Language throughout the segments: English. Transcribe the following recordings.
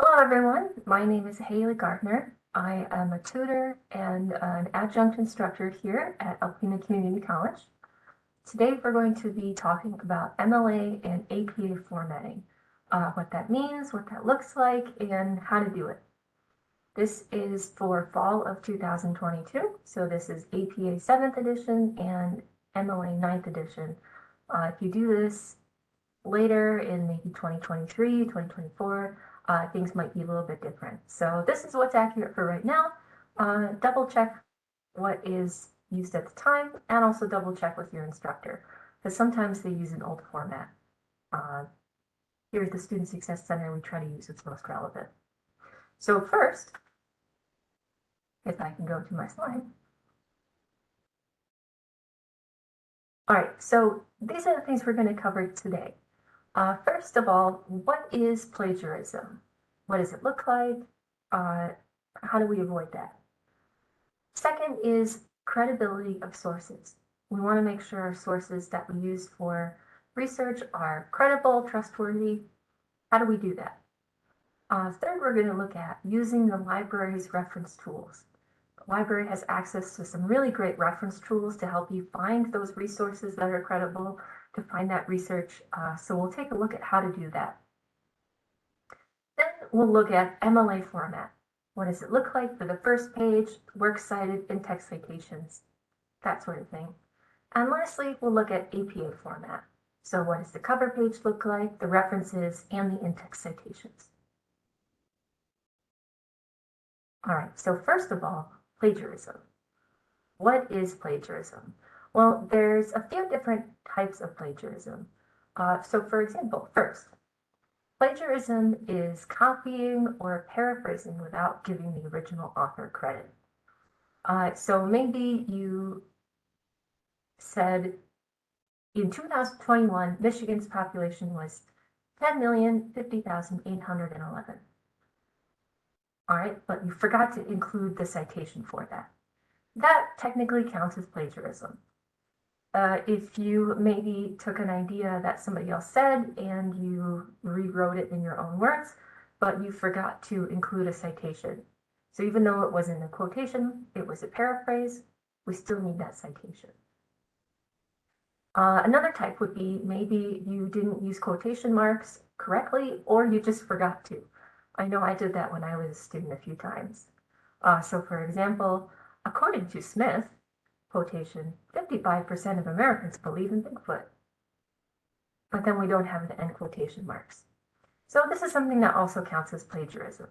Hello, everyone. My name is Haley Gardner. I am a tutor and an adjunct instructor here at Alpena Community College. Today, we're going to be talking about MLA and APA formatting, what that means, what that looks like, and how to do it. This is for fall of 2022, so this is APA 7th edition and MLA 9th edition. If you do this later in maybe 2023, 2024, things might be a little bit different. So this is what's accurate for right now. Double check what is used at the time and also double check with your instructor because sometimes they use an old format. Here at the Student Success Center, we try to use what's most relevant. So first, if I can go to my slide. All right, so these are the things we're going to cover today. First of all, what is plagiarism? What does it look like? How do we avoid that? Second is credibility of sources. We want to make sure our sources that we use for research are credible, trustworthy. How do we do that? Third, we're going to look at using the library's reference tools. The library has access to some really great reference tools to help you find those resources that are credible, to find that research. So we'll take a look at how to do that. Then we'll look at MLA format. What does it look like for the first page, works cited, in-text citations, that sort of thing. And lastly, we'll look at APA format. So what does the cover page look like, the references, and the in-text citations. All right, so first of all, plagiarism. What is plagiarism? Well, there's a few different types of plagiarism. So for example, first, plagiarism is copying or paraphrasing without giving the original author credit. So maybe you said in 2021, Michigan's population was 10,050,811. All right, but you forgot to include the citation for that. That technically counts as plagiarism. If you maybe took an idea that somebody else said and you rewrote it in your own words, but you forgot to include a citation. So even though it wasn't a quotation, it was a paraphrase, we still need that citation. Another type would be maybe you didn't use quotation marks correctly or you just forgot to. I know I did that when I was a student a few times. So for example, according to Smith, quotation, 55% of Americans believe in Bigfoot. But then we don't have the end quotation marks. So this is something that also counts as plagiarism.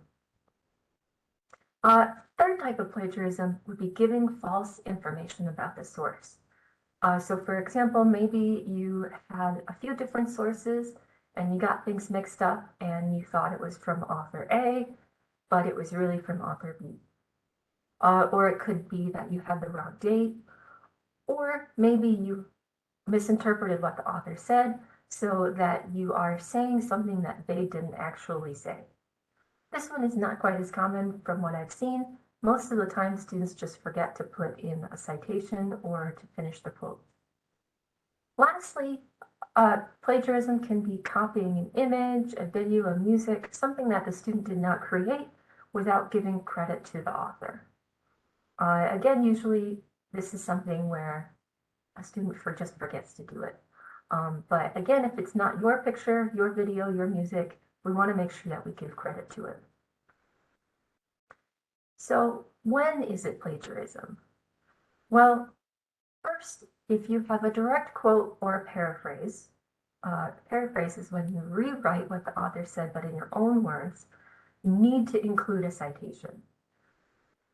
Third type of plagiarism would be giving false information about the source. So for example, maybe you had a few different sources and you got things mixed up and you thought it was from author A, but it was really from author B. Or it could be that you had the wrong date, or maybe you misinterpreted what the author said so that you are saying something that they didn't actually say. This one is not quite as common from what I've seen. Most of the time, students just forget to put in a citation or to finish the quote. Lastly, plagiarism can be copying an image, a video, a music, something that the student did not create without giving credit to the author. Again, usually this is something where a student just forgets to do it. But again, if it's not your picture, your video, your music, we want to make sure that we give credit to it. So when is it plagiarism? Well, first, if you have a direct quote or a paraphrase, paraphrase is when you rewrite what the author said, but in your own words, you need to include a citation.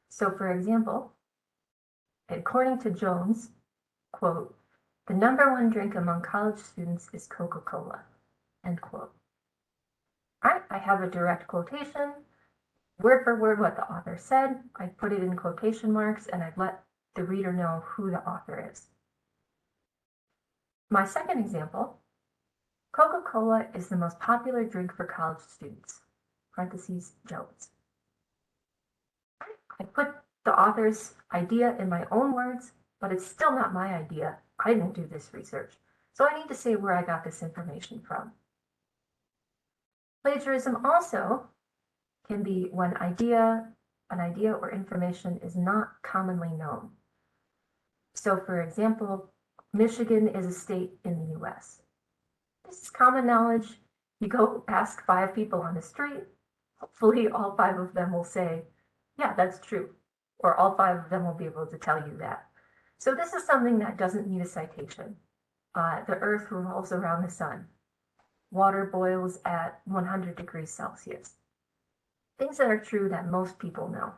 So for example, according to Jones, quote, "The #1 drink among college students is Coca-Cola," end quote. All right, I have a direct quotation, word for word what the author said. I put it in quotation marks and I've let the reader know who the author is. My second example, Coca-Cola is the most popular drink for college students, parentheses, Jones. I put the author's idea in my own words, but it's still not my idea. I didn't do this research. So I need to say where I got this information from. Plagiarism also can be when an idea or information is not commonly known. So for example, Michigan is a state in the US. This is common knowledge. You go ask 5 people on the street, hopefully all 5 of them will say, yeah, that's true. Or all 5 of them will be able to tell you that. So this is something that doesn't need a citation. The earth revolves around the sun. Water boils at 100 degrees Celsius. Things that are true that most people know.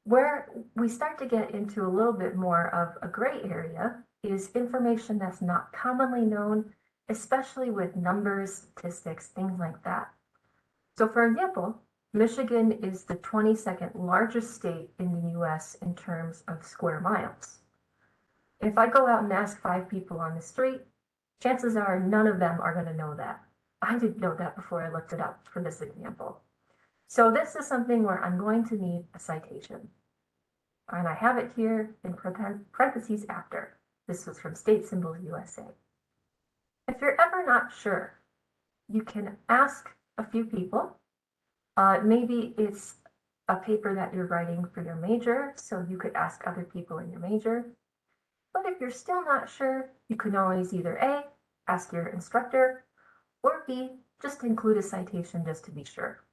Where we start to get into a little bit more of a gray area is information that's not commonly known, especially with numbers, statistics, things like that. So for example, Michigan is the 22nd largest state in the US in terms of square miles. If I go out and ask 5 people on the street, chances are none of them are going to know that. I didn't know that before I looked it up for this example. So this is something where I'm going to need a citation. And I have it here in parentheses after. This was from State Symbols USA. If you're ever not sure, you can ask a few people. Maybe it's a paper that you're writing for your major, so you could ask other people in your major. But if you're still not sure, you can always either A, ask your instructor, or B, just include a citation just to be sure.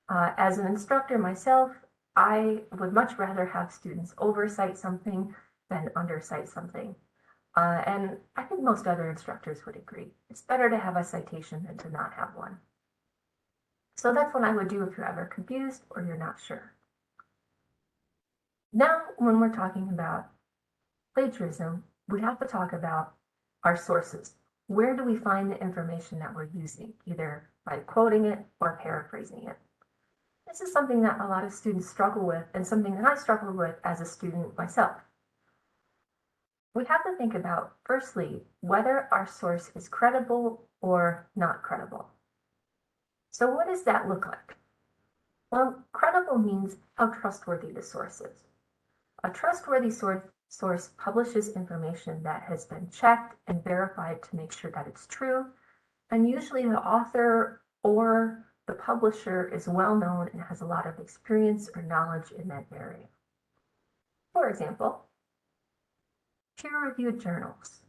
As an instructor myself, I would much rather have students oversight something than undercite something. And I think most other instructors would agree. It's better to have a citation than to not have one. So that's what I would do if you're ever confused or you're not sure. Now, when we're talking about plagiarism, we have to talk about our sources. Where do we find the information that we're using, either by quoting it or paraphrasing it? This is something that a lot of students struggle with and something that I struggled with as a student myself. We have to think about, firstly, whether our source is credible or not credible. So what does that look like? Well, credible means how trustworthy the source is. A trustworthy source publishes information that has been checked and verified to make sure that it's true, and usually the author or the publisher is well known and has a lot of experience or knowledge in that area. For example, peer-reviewed journals,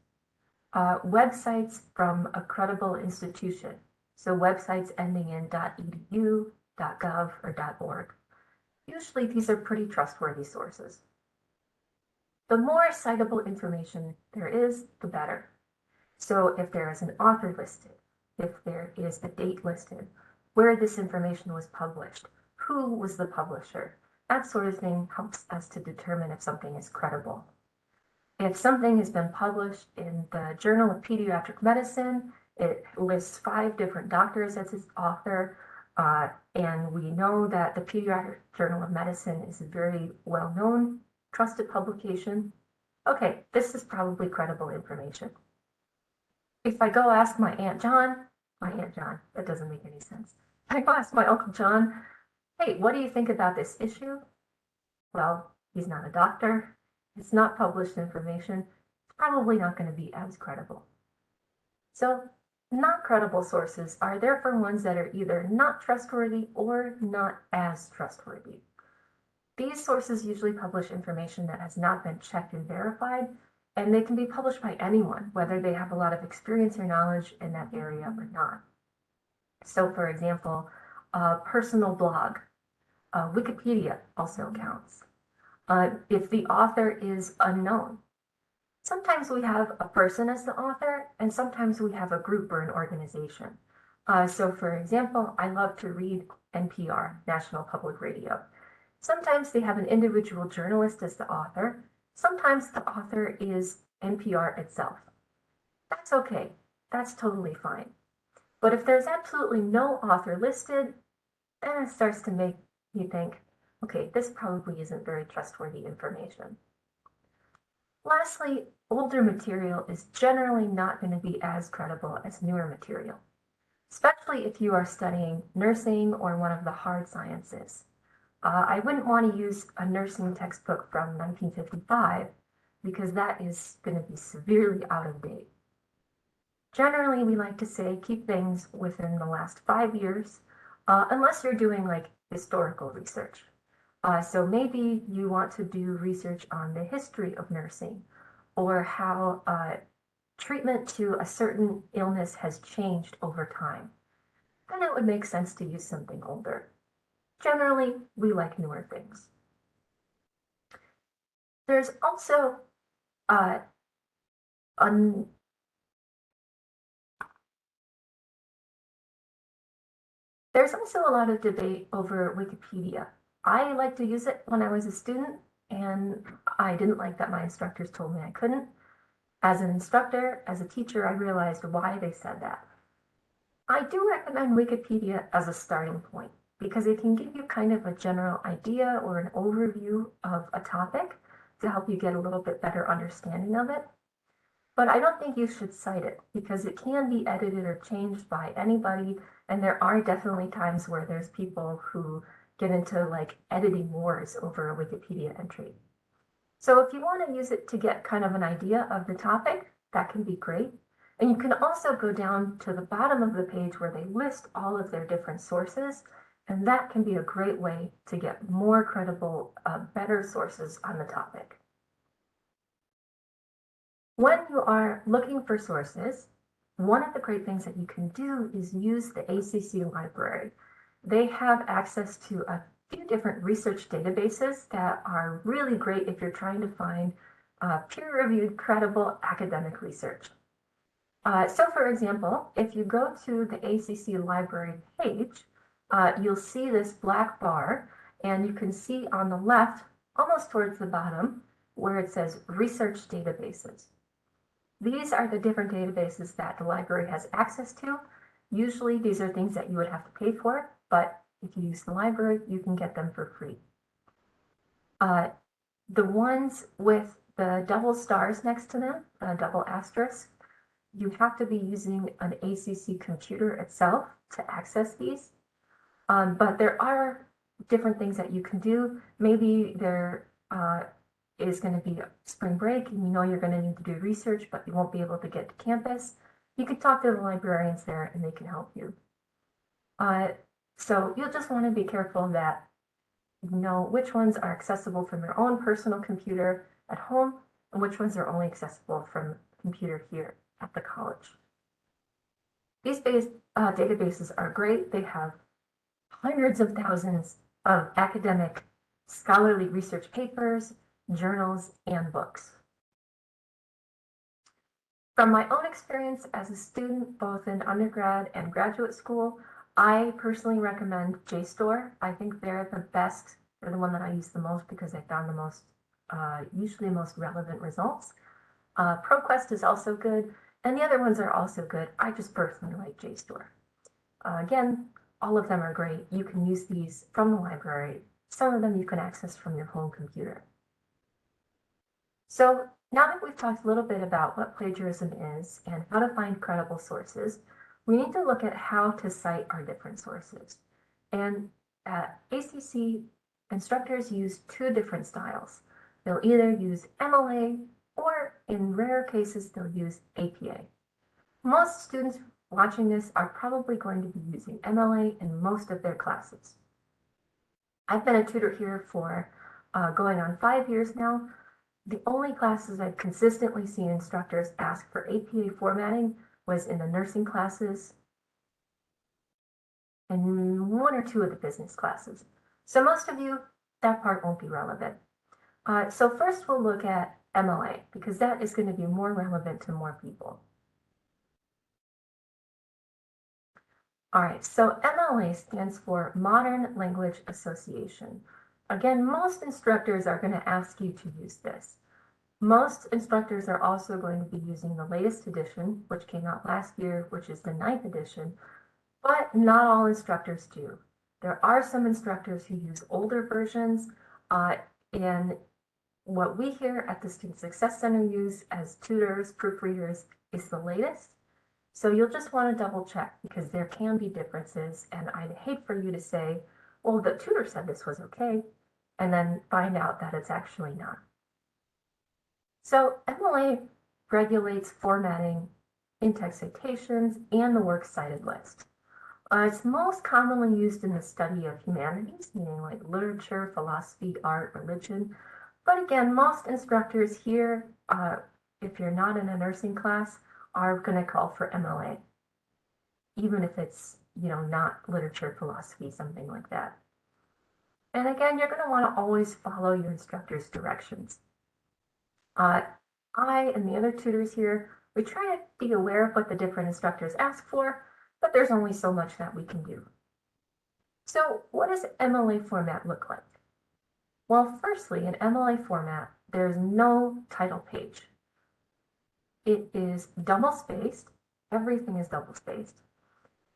websites from a credible institution, so websites ending in .edu, .gov, or .org. Usually these are pretty trustworthy sources. The more citable information there is, the better. So if there is an author listed, if there is a date listed, where this information was published, who was the publisher, that sort of thing helps us to determine if something is credible. If something has been published in the Journal of Pediatric Medicine, it lists 5 different doctors as its author, and we know that the Pediatric Journal of Medicine is a very well-known, trusted publication. Okay, this is probably credible information. If I go ask my Aunt John, that doesn't make any sense. I go ask my Uncle John, hey, what do you think about this issue? Well, he's not a doctor. It's not published information. It's probably not going to be as credible. So not credible sources are therefore ones that are either not trustworthy or not as trustworthy. These sources usually publish information that has not been checked and verified, and they can be published by anyone, whether they have a lot of experience or knowledge in that area or not. So for example, a personal blog, Wikipedia also counts. If the author is unknown, sometimes we have a person as the author, and sometimes we have a group or an organization. So for example, I love to read NPR, National Public Radio. Sometimes they have an individual journalist as the author. Sometimes the author is NPR itself. That's okay. That's totally fine. But if there's absolutely no author listed, then it starts to make you think, okay, this probably isn't very trustworthy information. Lastly, older material is generally not going to be as credible as newer material, especially if you are studying nursing or one of the hard sciences. I wouldn't want to use a nursing textbook from 1955 because that is going to be severely out of date. Generally, we like to say keep things within the last 5 years, unless you're doing like historical research. So maybe you want to do research on the history of nursing or how treatment to a certain illness has changed over time. Then it would make sense to use something older. Generally, we like newer things. There's also there's also a lot of debate over Wikipedia. I like to use it when I was a student, and I didn't like that my instructors told me I couldn't. As an instructor, as a teacher, I realized why they said that. I do recommend Wikipedia as a starting point because it can give you kind of a general idea or an overview of a topic to help you get a little bit better understanding of it. But I don't think you should cite it because it can be edited or changed by anybody. And there are definitely times where there's people who get into like editing wars over a Wikipedia entry. So if you want to use it to get kind of an idea of the topic, that can be great. And you can also go down to the bottom of the page where they list all of their different sources. And that can be a great way to get more credible, better sources on the topic. When you are looking for sources, one of the great things that you can do is use the ACC library. They have access to a few different research databases that are really great if you're trying to find peer-reviewed, credible academic research. So for example, if you go to the ACC library page, you'll see this black bar, and you can see on the left, almost towards the bottom, where it says research databases. These are the different databases that the library has access to. Usually these are things that you would have to pay for, but if you use the library, you can get them for free. The ones with the double stars next to them, double asterisks, you have to be using an ACC computer itself to access these. But there are different things that you can do. Maybe there is going to be spring break and you know you're going to need to do research, but you won't be able to get to campus. You can talk to the librarians there and they can help you. So you'll just want to be careful that you know which ones are accessible from your own personal computer at home and which ones are only accessible from a computer here at the college. These databases are great. They have hundreds of thousands of academic scholarly research papers, journals, and books. From my own experience as a student, both in undergrad and graduate school, I personally recommend JSTOR. I think they're the best. They're the one that I use the most because I found the most, usually most relevant results. ProQuest is also good, and the other ones are also good. I just personally like JSTOR. Again, all of them are great. You can use these from the library. Some of them you can access from your home computer. So now that we've talked a little bit about what plagiarism is and how to find credible sources, we need to look at how to cite our different sources. And at ACC, instructors use two different styles. They'll either use MLA or in rare cases, they'll use APA. Most students watching this are probably going to be using MLA in most of their classes. I've been a tutor here for going on 5 years now. The only classes I've consistently seen instructors ask for APA formatting was in the nursing classes and 1 or 2 of the business classes. So most of you, that part won't be relevant. So first we'll look at MLA because that is going to be more relevant to more people. All right, so MLA stands for Modern Language Association. Again, most instructors are going to ask you to use this. Most instructors are also going to be using the latest edition, which came out last year, which is the 9th edition, but not all instructors do. There are some instructors who use older versions, and what we here at the Student Success Center use as tutors, proofreaders, is the latest. So you'll just want to double check because there can be differences, and I'd hate for you to say, well, the tutor said this was okay, and then find out that it's actually not. So MLA regulates formatting in-text citations and the works cited list. It's most commonly used in the study of humanities, meaning like literature, philosophy, art, religion. But again, most instructors here, if you're not in a nursing class, are going to call for MLA, even if it's, not literature, philosophy, something like that. And again, you're going to want to always follow your instructor's directions. I and the other tutors here, we try to be aware of what the different instructors ask for, but there's only so much that we can do. So what does MLA format look like? Well, firstly, in MLA format, there's no title page. It is double-spaced. Everything is double-spaced.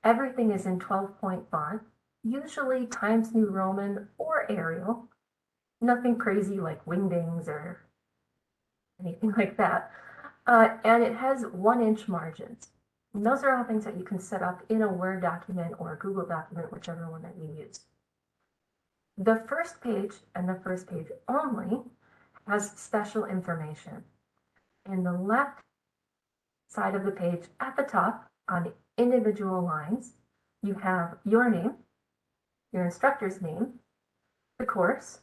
Everything is in 12-point font, usually Times New Roman or Arial. Nothing crazy like Wingdings or anything like that. And it has 1-inch margins. And those are all things that you can set up in a Word document or a Google document, whichever one that you use. The first page and the first page only has special information. In the left side of the page at the top on the individual lines, you have your name, your instructor's name, the course,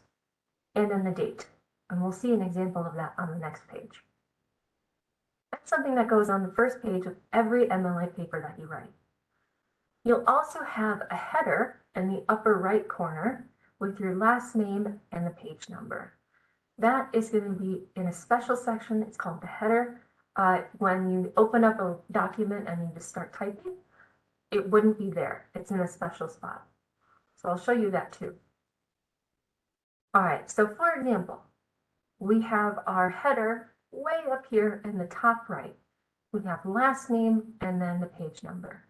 and then the date. And we'll see an example of that on the next page. That's something that goes on the first page of every MLA paper that you write. You'll also have a header in the upper right corner with your last name and the page number. That is going to be in a special section. It's called the header. When you open up a document and you just start typing, it wouldn't be there. It's in a special spot. So I'll show you that too. All right, so for example, we have our header way up here in the top right. We have last name and then the page number.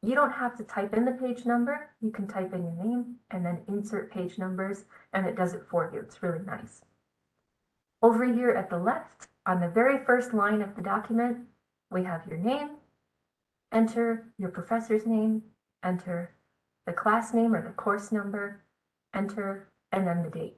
You don't have to type in the page number. You can type in your name and then insert page numbers, and it does it for you. It's really nice. Over here at the left, on the very first line of the document, we have your name, enter your professor's name, enter the class name or the course number, enter, and then the date.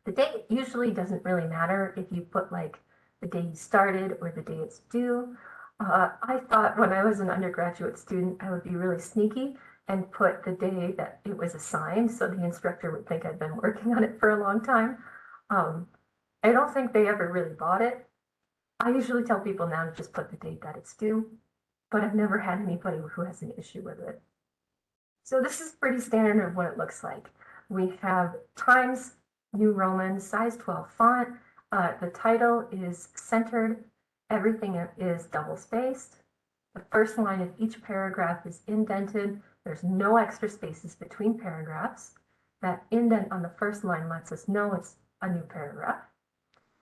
The date usually doesn't really matter if you put like the day you started or the day it's due. I thought when I was an undergraduate student, I would be really sneaky and put the day that it was assigned so the instructor would think I'd been working on it for a long time. I don't think they ever really bought it. I usually tell people now to just put the date that it's due, but I've never had anybody who has an issue with it. So this is pretty standard of what it looks like. We have Times New Roman, size 12 font. The title is centered. Everything is double-spaced. The first line of each paragraph is indented. There's no extra spaces between paragraphs. That indent on the first line lets us know it's a new paragraph.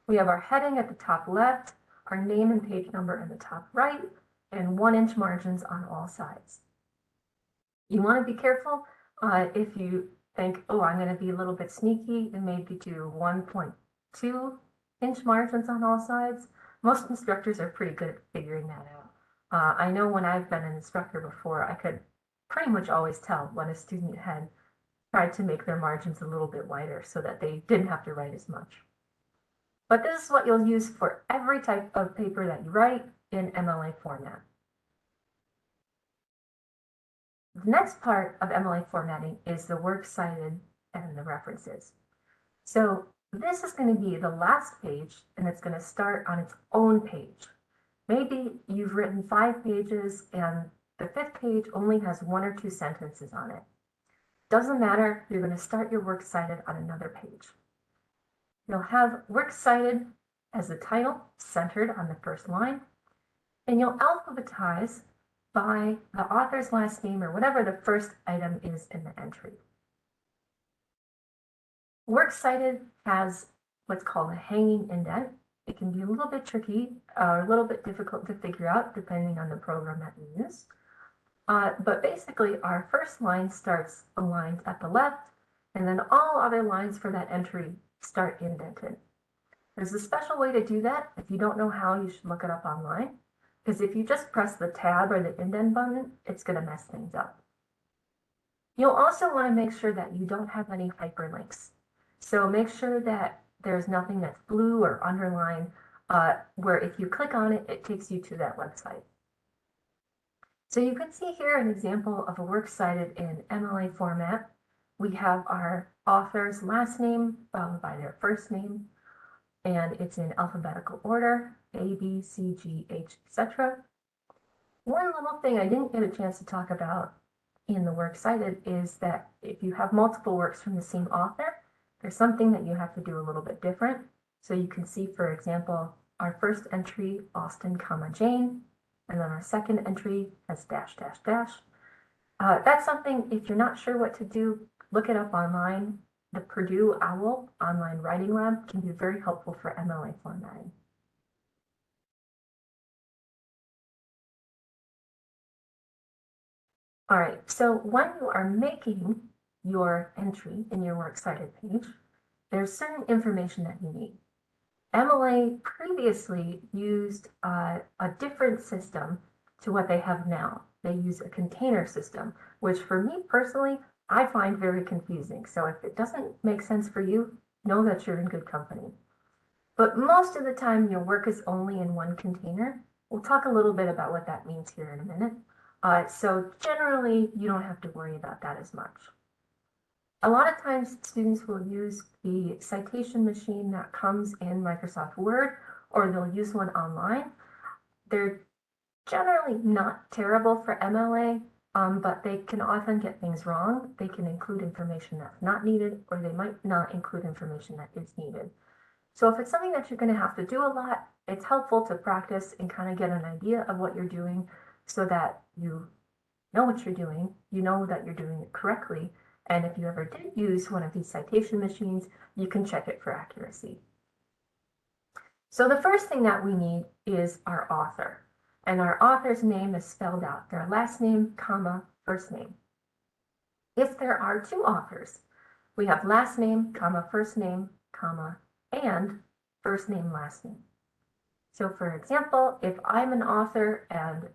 We have our heading at the top left, our name and page number in the top right, and 1-inch margins on all sides. You want to be careful if you think, oh, I'm going to be a little bit sneaky and maybe do 1.2-inch margins on all sides. Most instructors are pretty good at figuring that out. I know when I've been an instructor before, I could pretty much always tell when a student had tried to make their margins a little bit wider so that they didn't have to write as much. But this is what you'll use for every type of paper that you write in MLA format. The next part of MLA formatting is the works cited and the references. So this is going to be the last page, and it's going to start on its own page. Maybe you've written 5 pages and the 5th page only has 1 or 2 sentences on it. Doesn't matter, you're going to start your works cited on another page. You'll have works cited as the title centered on the first line, and you'll alphabetize by the author's last name or whatever the first item is in the entry. Works cited has what's called a hanging indent. It can be a little bit tricky, a little bit difficult to figure out depending on the program that you use. But basically our first line starts aligned at the left, and then all other lines for that entry start indented. There's a special way to do that. If you don't know how, you should look it up online, because if you just press the tab or the indent button, it's going to mess things up. You'll also want to make sure that you don't have any hyperlinks. So make sure that there's nothing that's blue or underlined, where if you click on it, it takes you to that website. So you can see here an example of a works cited in MLA format. We have our author's last name followed by their first name, and it's in alphabetical order, A, B, C, G, H, etc. One little thing I didn't get a chance to talk about in the works cited is that if you have multiple works from the same author, there's something that you have to do a little bit different. So you can see, for example, our first entry, Austin, comma, Jane, and then our second entry has dash, dash, dash. That's something, if you're not sure what to do, look it up online. The Purdue OWL online writing lab can be very helpful for MLA formatting. All right, so when you are making your entry in your works cited page, there's certain information that you need. MLA previously used a different system to what they have now. They use a container system, which for me personally, I find very confusing. So if it doesn't make sense for you, know that you're in good company. But most of the time, your work is only in one container. We'll talk a little bit about what that means here in a minute. So generally, you don't have to worry about that as much. A lot of times students will use the citation machine that comes in Microsoft Word, or they'll use one online. They're generally not terrible for MLA, but they can often get things wrong. They can include information that's not needed, or they might not include information that is needed. So if it's something that you're going to have to do a lot, it's helpful to practice and kind of get an idea of what you're doing so that you know what you're doing, you know that you're doing it correctly, and if you ever did use one of these citation machines, you can check it for accuracy. So the first thing that we need is our author. And our author's name is spelled out, their last name, comma, first name. If there are two authors, we have last name, comma, first name, comma, and first name, last name. So for example, if I'm an author and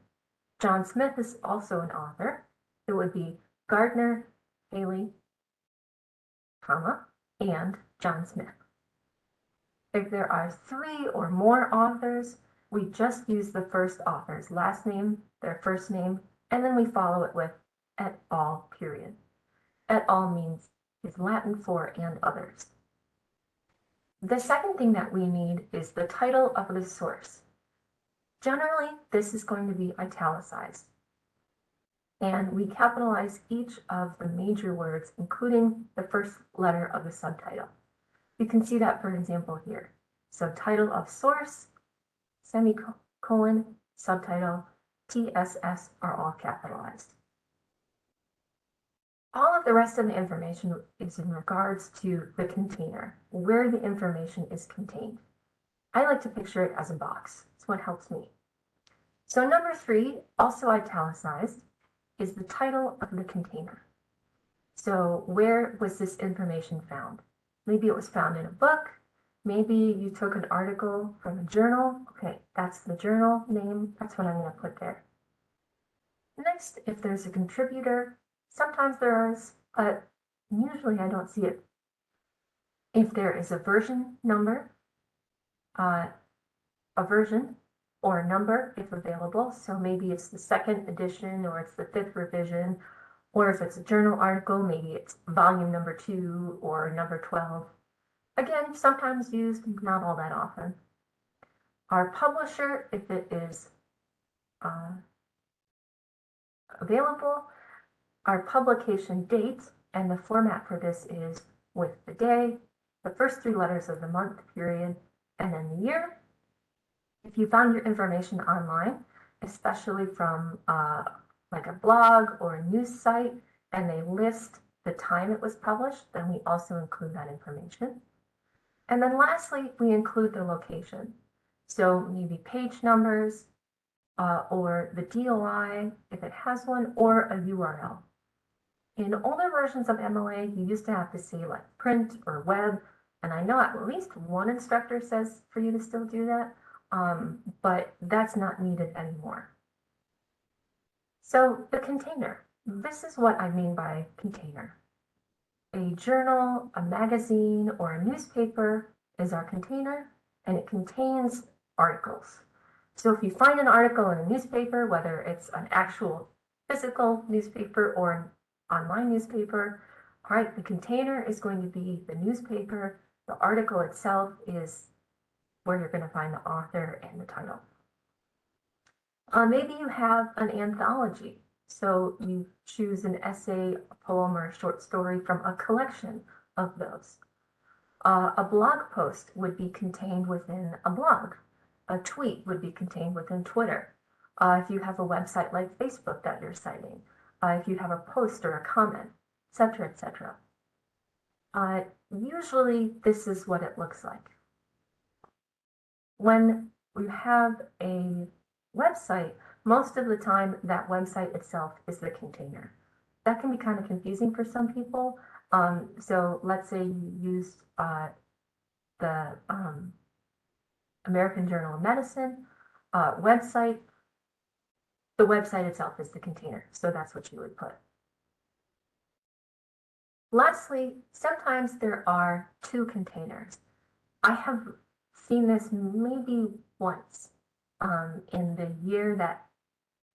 John Smith is also an author, it would be Gardner, Haley, comma, and John Smith. If there are three or more authors, we just use the first author's last name, their first name, and then we follow it with et al, period. Et al means is Latin for and others. The second thing that we need is the title of the source. Generally, this is going to be italicized. And we capitalize each of the major words, including the first letter of the subtitle. You can see that, for example, here. So title of source, semicolon, subtitle, TSS are all capitalized. All of the rest of the information is in regards to the container, where the information is contained. I like to picture it as a box. It's what helps me. So number 3, also italicized, is the title of the container. So where was this information found? Maybe it was found in a book. Maybe you took an article from a journal. Okay, that's the journal name. That's what I'm going to put there. Next, if there's a contributor, sometimes there is, but usually I don't see it. If there is a version number, a version or a number if available, so maybe it's the 2nd edition or it's the 5th revision, or if it's a journal article, maybe it's volume number 2 or number 12. Again, sometimes used, not all that often. Our publisher, if it is available, our publication date, and the format for this is with the day, the first 3 letters of the month, period, and then the year. If you found your information online, especially from like a blog or a news site, and they list the time it was published, then we also include that information. And then lastly, we include the location. So maybe page numbers or the DOI, if it has one, or a URL. In older versions of MLA, you used to have to say like print or web, and I know at least one instructor says for you to still do that, but that's not needed anymore. So the container, this is what I mean by container. A journal, a magazine, or a newspaper is our container, and it contains articles. So if you find an article in a newspaper, whether it's an actual physical newspaper or an online newspaper, all right, the container is going to be the newspaper. The article itself is where you're going to find the author and the title. Maybe you have an anthology. So you choose an essay, a poem, or a short story from a collection of those. A blog post would be contained within a blog. A tweet would be contained within Twitter. If you have a website like Facebook that you're citing, if you have a post or a comment, etc., etc. Usually this is what it looks like. When you have a website, most of the time that website itself is the container. That can be kind of confusing for some people. So let's say you used the American Journal of Medicine website. The website itself is the container, so that's what you would put. Lastly, sometimes there are two containers. I have seen this maybe once in the year that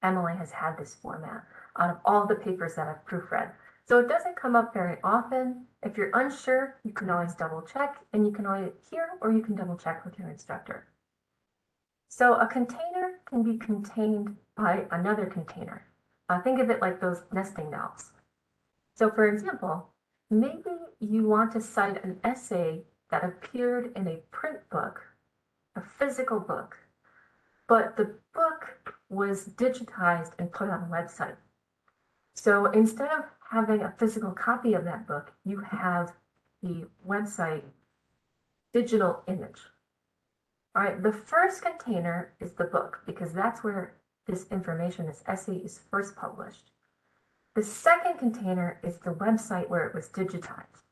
MLA has had this format out of all the papers that I've proofread. So it doesn't come up very often. If you're unsure, you can always double check, and you can always hear or you can double check with your instructor. So a container can be contained by another container. Think of it like those nesting dolls. So for example, maybe you want to cite an essay that appeared in a print book, a physical book, but the book was digitized and put on a website. So instead of having a physical copy of that book, you have the website digital image. All right, the first container is the book because that's where this information, this essay is first published. The second container is the website where it was digitized.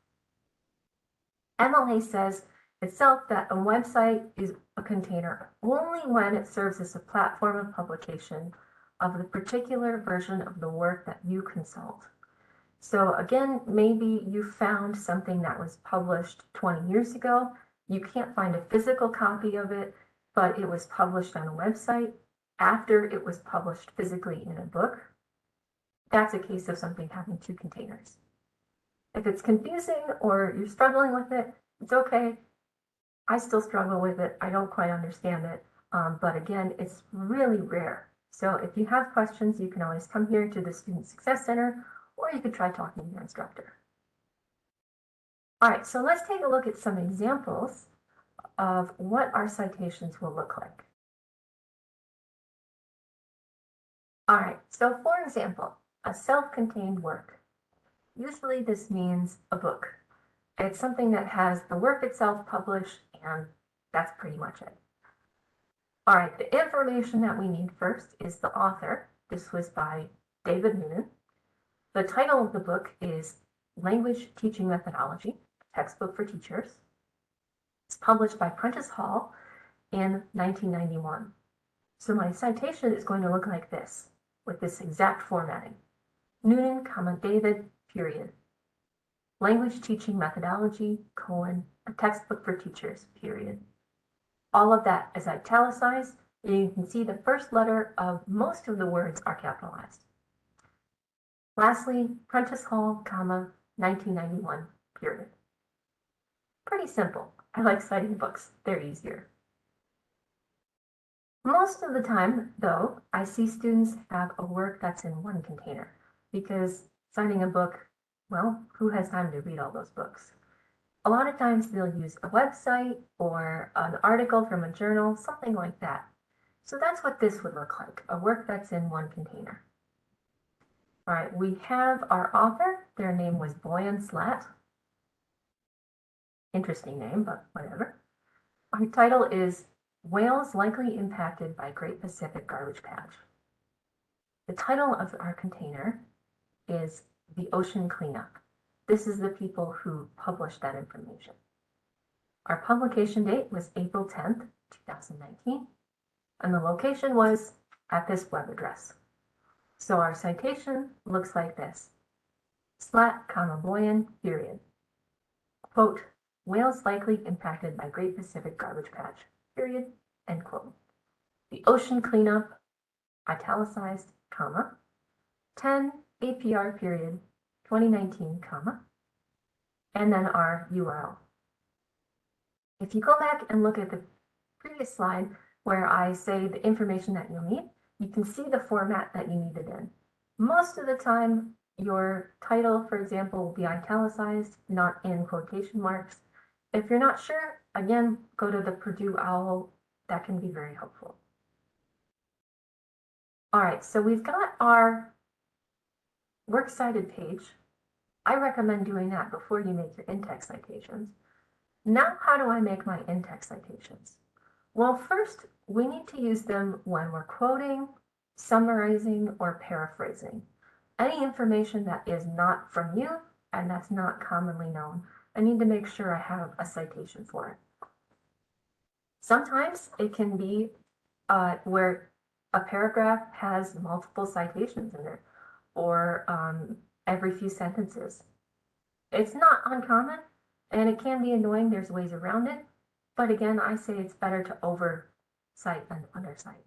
MLA says itself that a website is a container only when it serves as a platform of publication of the particular version of the work that you consult. So again, maybe you found something that was published 20 years ago. You can't find a physical copy of it, but it was published on a website after it was published physically in a book. That's a case of something having two containers. If it's confusing or you're struggling with it, it's okay. I still struggle with it. I don't quite understand it. But again, it's really rare. So if you have questions, you can always come here to the Student Success Center, or you could try talking to your instructor. All right, so let's take a look at some examples of what our citations will look like. All right, so for example, a self-contained work. Usually this means a book. It's something that has the work itself published, and that's pretty much it. All right, the information that we need first is the author. This was by David Noonan. The title of the book is Language Teaching Methodology, Textbook for Teachers. It's published by Prentice Hall in 1991. So my citation is going to look like this, with this exact formatting. Noonan, David, period. Language Teaching Methodology, a textbook for teachers, period. All of that is italicized, and you can see the first letter of most of the words are capitalized. Lastly, Prentice Hall, 1991, period. Pretty simple. I like citing books. They're easier. Most of the time, though, I see students have a work that's in one container because citing a book, well, who has time to read all those books? A lot of times they'll use a website or an article from a journal, something like that. So that's what this would look like, a work that's in one container. All right, we have our author. Their name was Boyan Slat. Interesting name, but whatever. Our title is Whales Likely Impacted by Great Pacific Garbage Patch. The title of our container is The Ocean Cleanup. This is the people who published that information. Our publication date was April 10th, 2019, and the location was at this web address. So our citation looks like this. Slat, Boyan, period. Quote, whales likely impacted by Great Pacific Garbage Patch, period, end quote. the ocean cleanup, italicized, comma, 10 APR period 2019, comma, and then our URL. If you go back and look at the previous slide where I say the information that you'll need, you can see the format that you need it in. Most of the time, your title, for example, will be italicized, not in quotation marks. If you're not sure, again, go to the Purdue OWL. That can be very helpful. All right, so we've got our works cited page. I recommend doing that before you make your in-text citations. Now, how do I make my in-text citations? Well, first, we need to use them when we're quoting, summarizing, or paraphrasing. Any information that is not from you and that's not commonly known, I need to make sure I have a citation for it. Sometimes it can be where a paragraph has multiple citations in it, or every few sentences. It's not uncommon, and it can be annoying. There's ways around it. But again, I say it's better to overcite than undercite.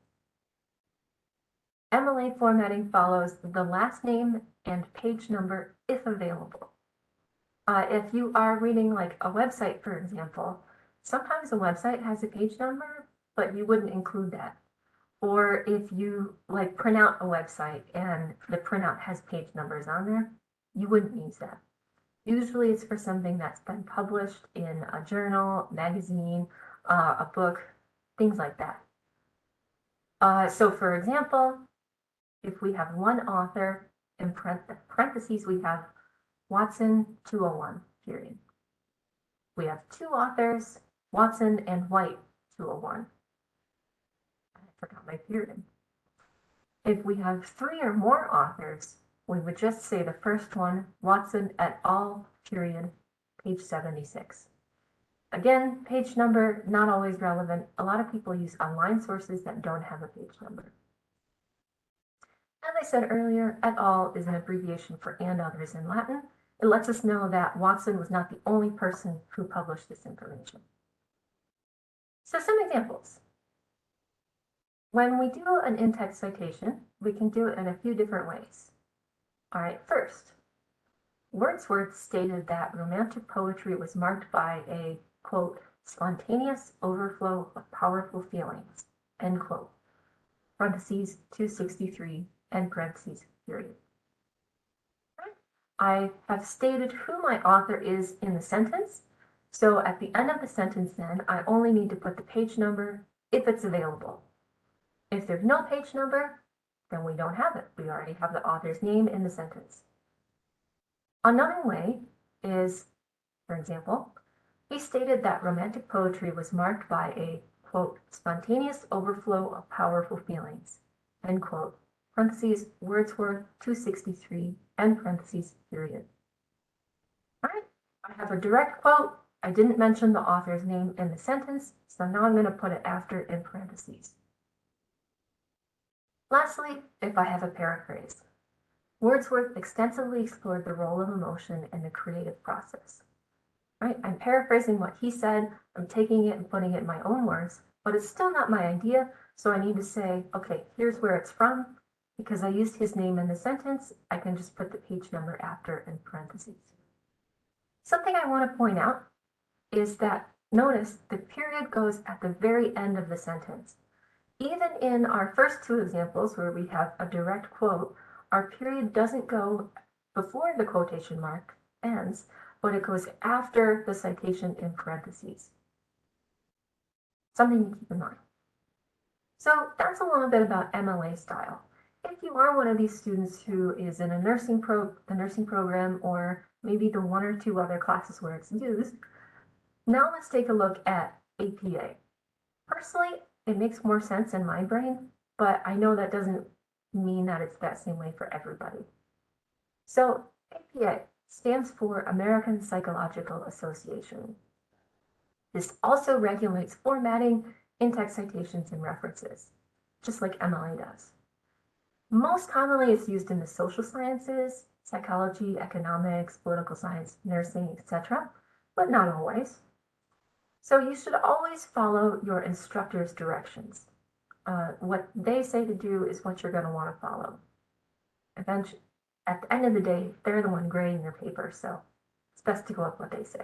MLA formatting follows the last name and page number if available. If you are reading like a website, for example, sometimes a website has a page number, but you wouldn't include that. Or if you like print out a website and the printout has page numbers on there, you wouldn't use that. Usually it's for something that's been published in a journal, magazine, a book, things like that. So for example, if we have one author, in parentheses we have Watson 201, period. We have two authors, Watson and White 201. I forgot my period. If we have three or more authors, we would just say the first one, Watson et al., period, page 76. Again, page number, not always relevant. A lot of people use online sources that don't have a page number. As I said earlier, et al. Is an abbreviation for and others in Latin. It lets us know that Watson was not the only person who published this information. So some examples. When we do an in-text citation, we can do it in a few different ways. All right, first, Wordsworth stated that romantic poetry was marked by a, quote, spontaneous overflow of powerful feelings, end quote, parentheses 263, end parentheses, period. I have stated who my author is in the sentence, so at the end of the sentence then, I only need to put the page number if it's available. If there's no page number, then we don't have it. We already have the author's name in the sentence. Another way is, for example, he stated that romantic poetry was marked by a, quote, spontaneous overflow of powerful feelings, end quote, parentheses, Wordsworth 263, end parentheses, period. All right, I have a direct quote. I didn't mention the author's name in the sentence, so now I'm going to put it after in parentheses. Lastly, if I have a paraphrase, Wordsworth extensively explored the role of emotion in the creative process. Right? I'm paraphrasing what he said, I'm taking it and putting it in my own words, but it's still not my idea, so I need to say, okay, here's where it's from. Because I used his name in the sentence, I can just put the page number after in parentheses. Something I want to point out is that, notice, the period goes at the very end of the sentence. Even in our first two examples where we have a direct quote, our period doesn't go before the quotation mark ends, but it goes after the citation in parentheses. Something to keep in mind. So that's a little bit about MLA style. If you are one of these students who is in a nursing program, or maybe the one or two other classes where it's used, now let's take a look at APA. Personally, it makes more sense in my brain, but I know that doesn't mean that it's that same way for everybody. So APA stands for American Psychological Association. This also regulates formatting, in-text citations, and references, just like MLA does. Most commonly, it's used in the social sciences, psychology, economics, political science, nursing, etc., but not always. So you should always follow your instructor's directions. What they say to do is what you're going to want to follow. Eventually, at the end of the day, they're the one grading your paper, so it's best to go with what they say.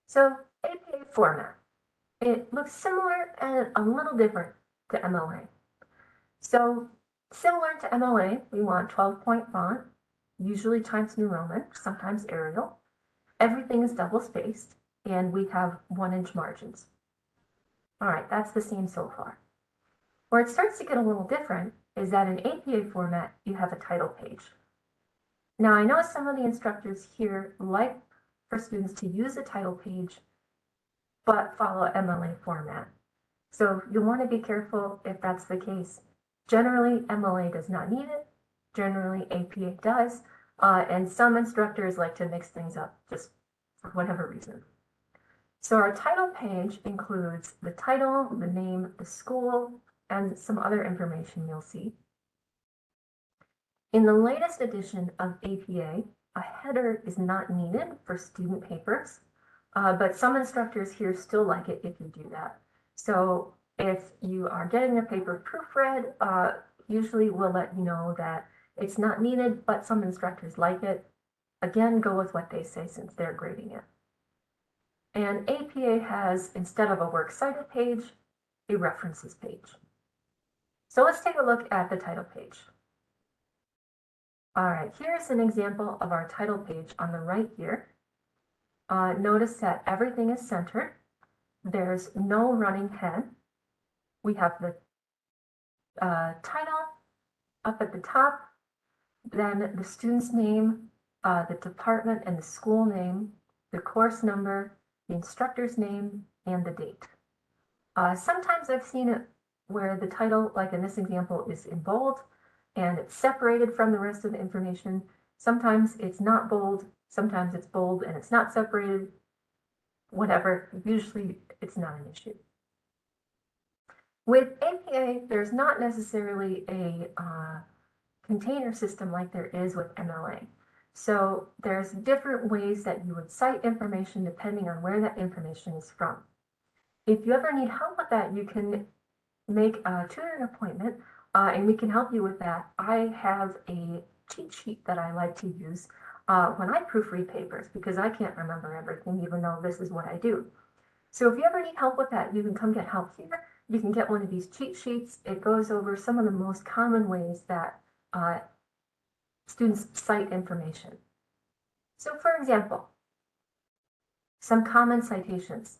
So APA format. It looks similar and a little different to MLA. So similar to MLA, we want 12-point font, usually Times New Roman, sometimes Arial. Everything is double spaced, and we have 1-inch margins. All right, that's the same so far. Where it starts to get a little different is that in APA format, you have a title page. Now, I know some of the instructors here like for students to use a title page, but follow MLA format. So you'll want to be careful if that's the case. Generally, MLA does not need it. Generally, APA does. And some instructors like to mix things up just for whatever reason. So our title page includes the title, the name, the school, and some other information you'll see. In the latest edition of APA, a header is not needed for student papers, but some instructors here still like it if you do that. So if you are getting a paper proofread, usually we'll let you know that it's not needed, but some instructors like it. Again, go with what they say since they're grading it. And APA has, instead of a works cited page, a references page. So let's take a look at the title page. All right, here's an example of our title page on the right here. Notice that everything is centered. There's no running head. We have the title up at the top, then the student's name, the department and the school name, the course number, the instructor's name, and the date. Sometimes I've seen it where the title, like in this example, is in bold and it's separated from the rest of the information. Sometimes it's not bold, sometimes it's bold and it's not separated. Whatever, usually it's not an issue. With APA, there's not necessarily a container system like there is with MLA. So there's different ways that you would cite information depending on where that information is from. If you ever need help with that, you can make a tutoring appointment and we can help you with that. I have a cheat sheet that I like to use when I proofread papers because I can't remember everything even though this is what I do. So if you ever need help with that, you can come get help here. You can get one of these cheat sheets. It goes over some of the most common ways that students cite information. So for example, some common citations.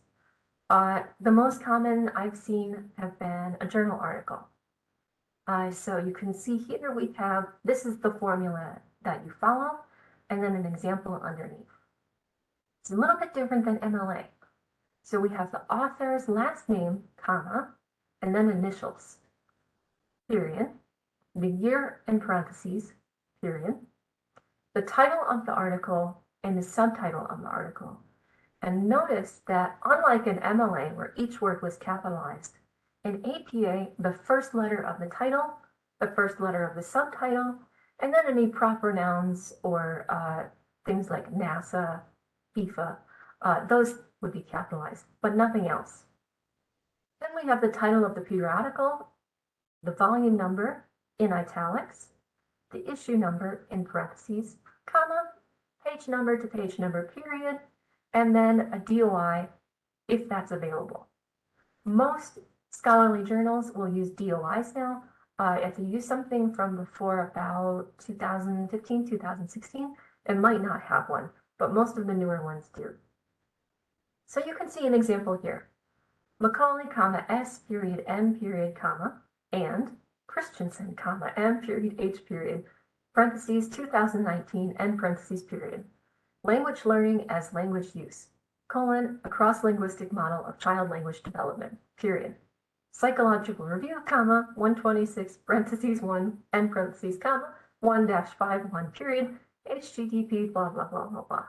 The most common I've seen have been a journal article. So you can see here we have, this is the formula that you follow, and then an example underneath. It's a little bit different than MLA. So we have the author's last name, comma, and then initials, period, the year in parentheses, period, the title of the article, and the subtitle of the article. And notice that unlike in MLA, where each word was capitalized, in APA, the first letter of the title, the first letter of the subtitle, and then any proper nouns or things like NASA, FIFA, those would be capitalized, but nothing else. Then we have the title of the periodical, the volume number in italics, the issue number in parentheses, comma, page number to page number, period, and then a DOI if that's available. Most scholarly journals will use DOIs now. If you use something from before about 2015, 2016, it might not have one, but most of the newer ones do. So you can see an example here. Macaulay, comma, S period, M period, comma, and Christensen, comma, M period, H period, parentheses, 2019, end parentheses, period. Language learning as language use, colon, a cross-linguistic model of child language development, period. Psychological review, comma, 126, parentheses, 1, end parentheses, comma, 1-51, period, HTTP, blah, blah, blah, blah, blah.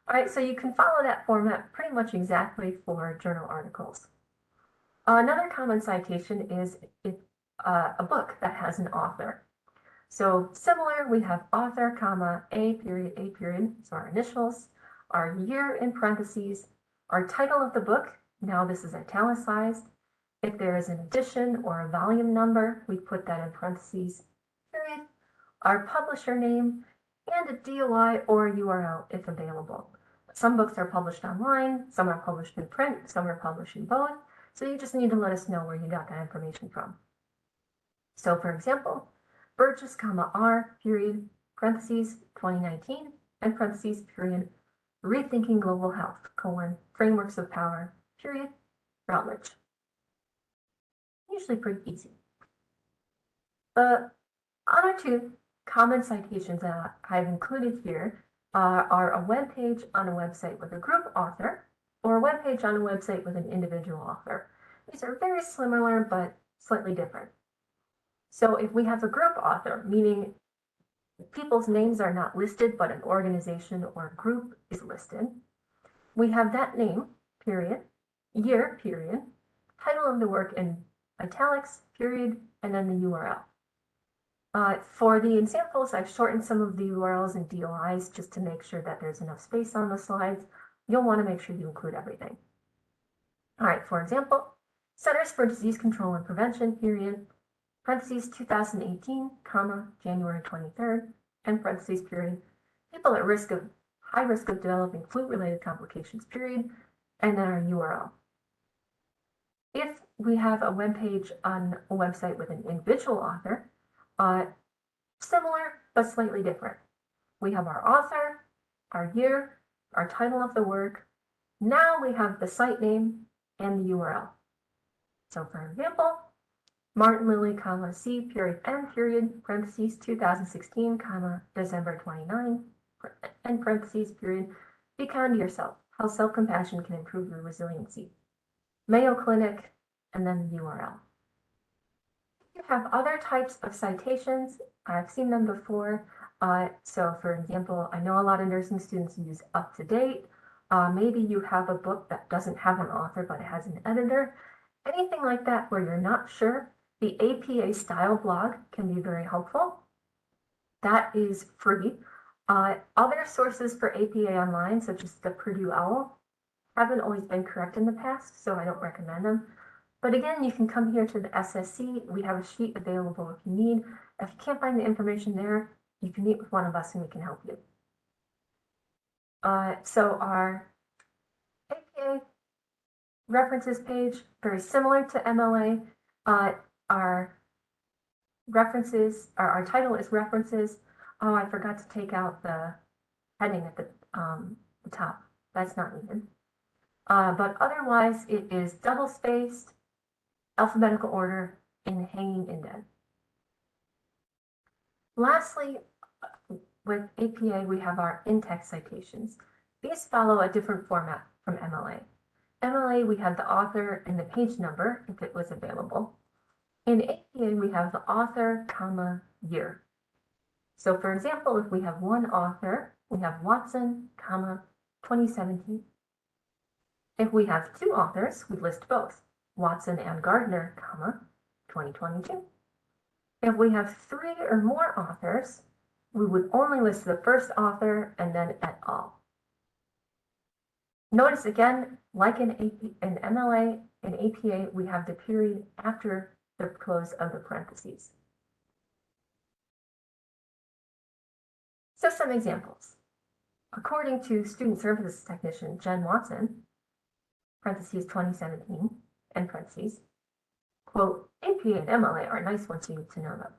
All right, so you can follow that format pretty much exactly for journal articles. Another common citation is a book that has an author. So similar, we have author, comma, A period, so our initials, our year in parentheses, our title of the book, now this is italicized, If there is an edition or a volume number, we put that in parentheses, period, our publisher name, and a DOI or URL if available. Some books are published online, some are published in print, some are published in both, so you just need to let us know where you got that information from. So for example, Burgess, R, period, parentheses, 2019, and parentheses, period, Rethinking Global Health, Frameworks of Power, period, Routledge. Usually pretty easy. The other two common citations that I've included here are a web page on a website with a group author or a web page on a website with an individual author. These are very similar but slightly different. So if we have a group author, meaning people's names are not listed, but an organization or group is listed, we have that name, period, year, period, title of the work in italics, period, and then the URL. For the examples, I've shortened some of the URLs and DOIs just to make sure that there's enough space on the slides. You'll want to make sure you include everything. All right, for example, Centers for Disease Control and Prevention, period, parentheses 2018, January 23rd, and parentheses, period, people at high risk of developing flu-related complications, period, and then our URL. If we have a web page on a website with an individual author, similar but slightly different. We have our author, our year, our title of the work. Now we have the site name and the URL. So for example, Martin Lilly, C, period, N, period, parentheses, 2016, December 29, and parentheses, period, be kind to yourself, how self-compassion can improve your resiliency. Mayo Clinic, and then the URL. You have other types of citations. I've seen them before. So for example, I know a lot of nursing students use up to date. Maybe you have a book that doesn't have an author, but it has an editor. Anything like that where you're not sure, the APA style blog can be very helpful. That is free. Other sources for APA online, such as the Purdue OWL, haven't always been correct in the past, so I don't recommend them. But again, you can come here to the SSC. We have a sheet available if you need. If you can't find the information there, you can meet with one of us and we can help you. So our APA references page, very similar to MLA. Our references, our title is references. Oh, I forgot to take out the heading at the top. That's not needed. But otherwise, it is double-spaced, alphabetical order, and hanging indent. Lastly, with APA, we have our in-text citations. These follow a different format from MLA. MLA, we have the author and the page number, if it was available. In APA, we have the author, year. So for example, if we have one author, we have Watson, 2017. If we have two authors, we list both, Watson and Gardner, 2022. If we have three or more authors, we would only list the first author and then et al. Notice again, like in MLA and APA, we have the period after the close of the parentheses. So some examples. According to student services technician Jen Watson, parentheses 2017, and parentheses, quote, APA and MLA are nice once you need to know them.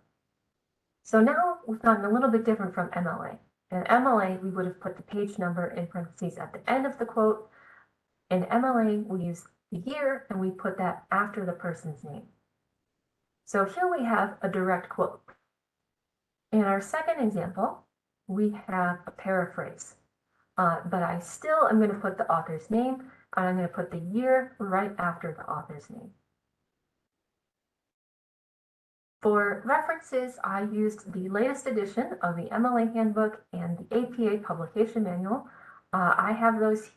So now we've gotten a little bit different from MLA. In MLA, we would have put the page number in parentheses at the end of the quote. In MLA, we use the year and we put that after the person's name. So here we have a direct quote. In our second example, we have a paraphrase, but I still am going to put the author's name and I'm going to put the year right after the author's name. For references, I used the latest edition of the MLA handbook and the APA publication manual. I have those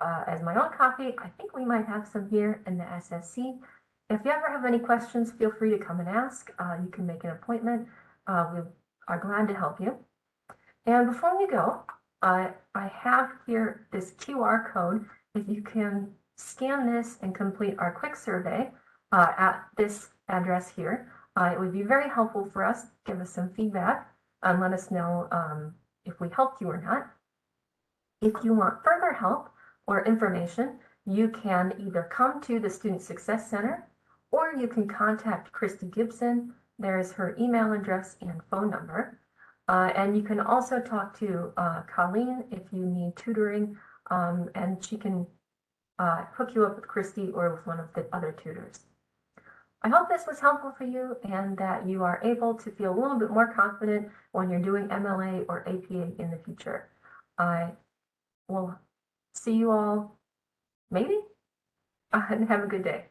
as my own copy. I think we might have some here in the SSC. If you ever have any questions, feel free to come and ask. You can make an appointment. We are glad to help you. And before we go, I have here this QR code. If you can scan this and complete our quick survey, at this address here. It would be very helpful for us. Give us some feedback and let us know if we helped you or not. If you want further help or information, you can either come to the Student Success Center or you can contact Christy Gibson. There's her email address and phone number. And you can also talk to Colleen if you need tutoring, and she can hook you up with Christy or with one of the other tutors. I hope this was helpful for you and that you are able to feel a little bit more confident when you're doing MLA or APA in the future. I will see you all maybe and have a good day.